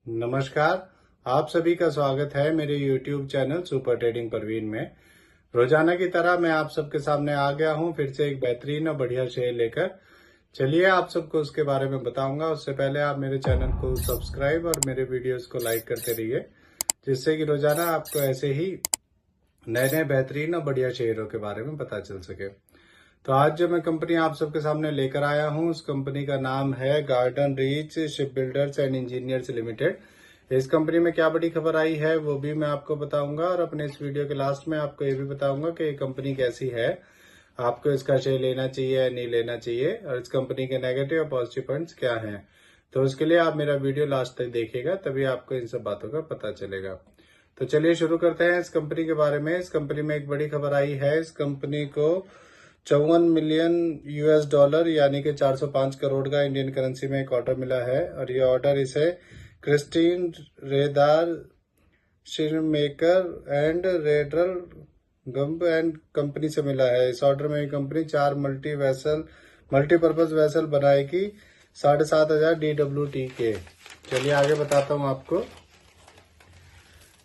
नमस्कार। आप सभी का स्वागत है मेरे YouTube channel super trading Parveen में। रोजाना की तरह मैं आप सबके सामने आ गया हूं फिर से एक बेहतरीन और बढ़िया शेयर लेकर। चलिए आप सबको उसके बारे में बताऊंगा। उससे पहले आप मेरे चैनल को सब्सक्राइब और मेरे वीडियोस को लाइक करते रहिए, जिससे कि रोजाना आपको ऐसे ही नए नए बेहतरीन और बढ़िया शेयरों के बारे में पता चल सके। तो आज जो मैं कंपनी आप सबके सामने लेकर आया हूं, उस कंपनी का नाम है garden reach ship builders and engineers limited. इस कंपनी में क्या बड़ी खबर आई है वो भी मैं आपको बताऊंगा, और अपने इस वीडियो के लास्ट में आपको ये भी बताऊंगा कि ये कंपनी कैसी है, आपको इसका शेयर लेना चाहिए या नहीं लेना चाहिए, और इस कंपनी के नेगेटिव और पॉजिटिव पॉइंट्स क्या हैं। तो उसके लिए आप मेरा वीडियो लास्ट तक देखिएगा, तभी आपको इन सब बातों का पता चलेगा। तो चलिए शुरू करते हैं इस कंपनी के बारे में। इस कंपनी में एक बड़ी खबर आई है। इस कंपनी को 54 मिलियन US डॉलर यानी कि 405 करोड़ का इंडियन करेंसी में एक ऑर्डर मिला है, और ये ऑर्डर इसे क्रिस्टीन रेदार शिरमेकर एंड रेडरल गंप एंड कंपनी से मिला है। इस ऑर्डर में कंपनी 4 मल्टीपर्पज वेसल बनाएगी 7,500 DWT के। चलिए आगे बताता हूँ आपको।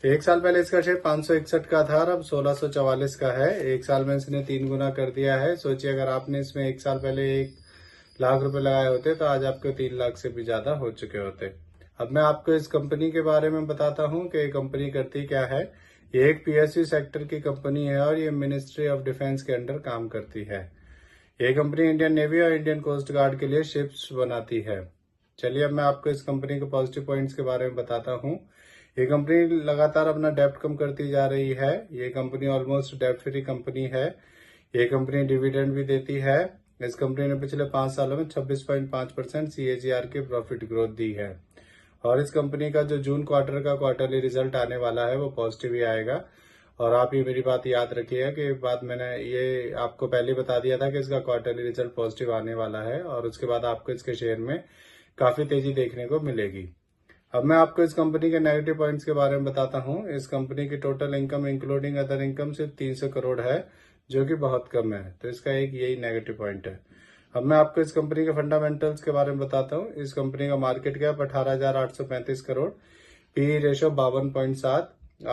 एक साल पहले इसका शेयर 561 का था और अब 1644 का है। एक साल में इसने 3 गुना कर दिया है। सोचिए अगर आपने इसमें एक साल पहले 1 लाख रुपए लगाए होते तो आज आपके 3 लाख से भी ज्यादा हो चुके होते। अब मैं आपको इस कंपनी के बारे में बताता हूं कि ये कंपनी करती क्या है। ये एक PSU सेक्टर की कंपनी है और ये मिनिस्ट्री ऑफ डिफेंस के अंडर काम करती है। ये कंपनी इंडियन नेवी और इंडियन कोस्ट गार्ड के लिए शिप्स बनाती है। चलिए अब मैं आपको इस कंपनी के पॉजिटिव पॉइंट्स के बारे में बताता हूँ। ये कंपनी लगातार अपना डेब्ट कम करती जा रही है। ये कंपनी ऑलमोस्ट डेब्ट फ्री कंपनी है। ये कंपनी डिविडेंड भी देती है। इस कंपनी ने पिछले 5 सालों में 26.5% CAGR की प्रॉफिट ग्रोथ दी है, और इस कंपनी का जो जून क्वार्टर का क्वार्टरली रिजल्ट आने वाला है वो पॉजिटिव ही आएगा। और आप ये मेरी बात याद रखिएगा कि बात मैंने ये आपको पहले बता दिया था कि इसका क्वार्टरली रिजल्ट पॉजिटिव आने वाला है, और उसके बाद आपको इसके शेयर में काफी तेजी देखने को मिलेगी। अब मैं आपको इस कंपनी के नेगेटिव पॉइंट्स के बारे में बताता हूं। इस कंपनी की total income including other income सिर्फ 300 करोड़ है, जो कि बहुत कम है। तो इसका एक यही नेगेटिव पॉइंट है। अब मैं आपको इस कंपनी के फंडामेंटल्स के बारे में बताता हूं। इस कंपनी का market cap 18,835 crore, P ratio 52.7,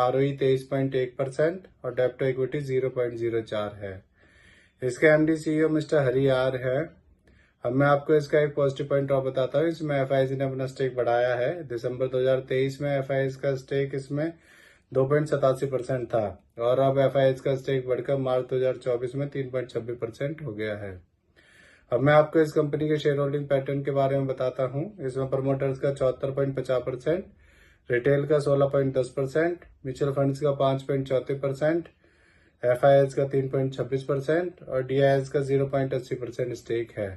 ROE 23.1% और डेब्ट टू इक्विटी 0.04 है। इसके MD CEO mister Hari R है। अब मैं आपको इसका एक पॉजिटिव पॉइंट और बताता हूँ। इसमें FIS ने अपना स्टेक बढ़ाया है। दिसंबर 2023 में FIS का स्टेक इसमें 2.87% था, और अब FIS का स्टेक बढ़कर मार्च 2024 में 3.26% हो गया है। अब मैं आपको इस कंपनी के शेयर होल्डिंग पैटर्न के बारे में बताता हूँ। इसमें प्रमोटर्स का 74.50%, रिटेल का 16.10%, म्यूचुअल फंड्स का 5.34%, FIS का 3.26% और DIS का 0.80% स्टेक है।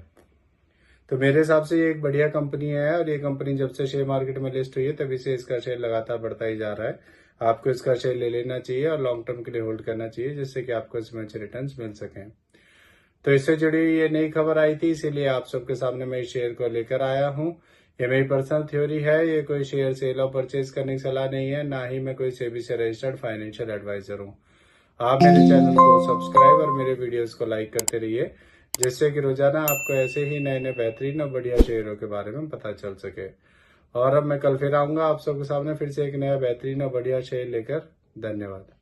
तो मेरे हिसाब से ये एक बढ़िया कंपनी है, और ये कंपनी जब से शेयर मार्केट में लिस्ट हुई है तभी से इसका शेयर लगातार बढ़ता ही जा रहा है। आपको इसका शेयर ले लेना चाहिए और लॉन्ग टर्म के लिए होल्ड करना चाहिए, जिससे कि आपको इसमें अच्छे रिटर्न्स मिल सकें। तो इससे जुड़ी ये नई खबर आई थी, इसीलिए आप सबके सामने मैं इस शेयर को लेकर आया हूँ। ये मेरी पर्सनल थ्योरी है। ये कोई शेयर सेल और परचेज करने की सलाह नहीं है, ना ही मैं कोई सेबी से रजिस्टर्ड फाइनेंशियल एडवाइजर हूँ। आप मेरे चैनल को सब्सक्राइब और मेरे वीडियोस को लाइक करते रहिए, जिससे कि रोजाना आपको ऐसे ही नए नए बेहतरीन और बढ़िया शेयरों के बारे में पता चल सके। और अब मैं कल फिर आऊंगा आप सबके सामने फिर से एक नया बेहतरीन और बढ़िया शेयर लेकर। धन्यवाद।